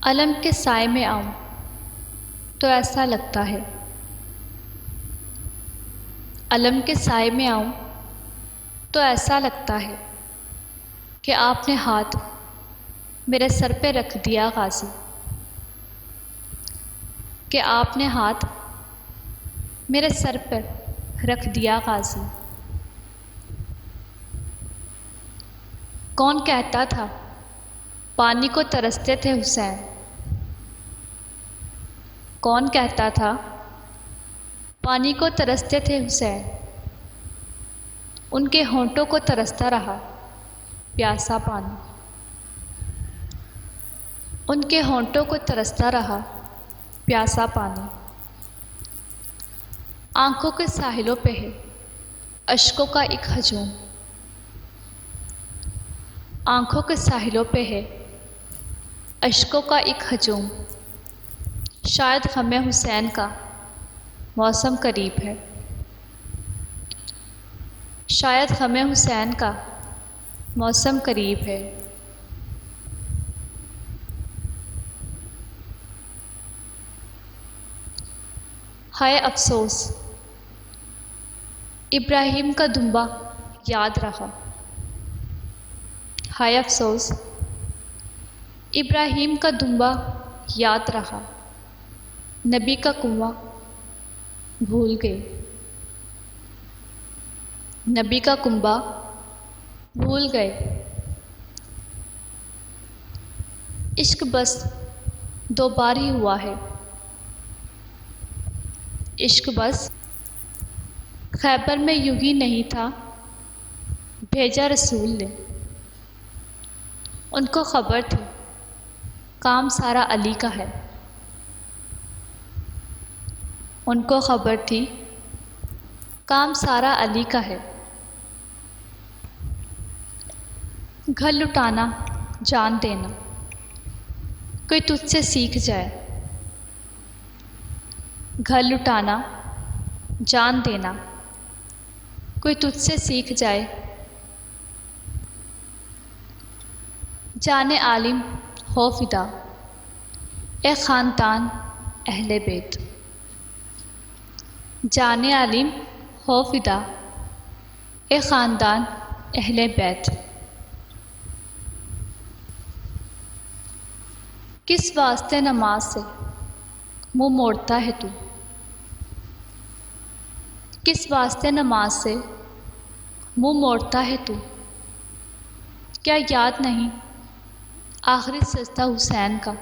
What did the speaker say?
علم کے سائے میں آؤں تو ایسا لگتا ہے، علم کے سائے میں آؤں تو ایسا لگتا ہے کہ آپ نے ہاتھ میرے سر پہ رکھ دیا غازی، کہ آپ نے ہاتھ میرے سر پر رکھ دیا غازی۔ کون کہتا تھا پانی کو ترستے تھے حسین؟ کون کہتا تھا پانی کو ترستے تھے حسین؟ ان کے ہونٹوں کو ترستا رہا پیاسا پانی، ان کے ہونٹوں کو ترستا رہا پیاسا پانی۔ آنکھوں کے ساحلوں پہ ہے اشکوں کا ایک ہجوم، آنکھوں کے ساحلوں پہ ہے اشکوں کا ایک ہجوم۔ شاید غم حسین کا موسم قریب ہے، شاید غم حسین کا موسم قریب ہے۔ ہائے افسوس ابراہیم کا دمبا یاد رہا، ہائے افسوس ابراہیم کا دمبا یاد رہا، نبی کا کنواں بھول گئے، نبی کا کنبہ بھول گئے۔ عشق بس دو بار ہی ہوا ہے، عشق بس خیبر میں یوں ہی نہیں تھا، بھیجا رسول نے۔ ان کو خبر تھی کام سارا علی کا ہے، ان کو خبر تھی کام سارا علی کا ہے۔ گھر لٹانا جان دینا کوئی تجھ سے سیکھ جائے، گھر لٹانا جان دینا کوئی تجھ سے سیکھ جائے۔ جان عالم ہو فدا اے خاندان اہل بیت، جان عالم ہو فدا اے خاندان اہل بیت۔ کس واسطے نماز سے منہ موڑتا ہے تو، کس واسطے نماز سے منہ موڑتا ہے تو؟ کیا یاد نہیں آخری سجدہ حسین کا؟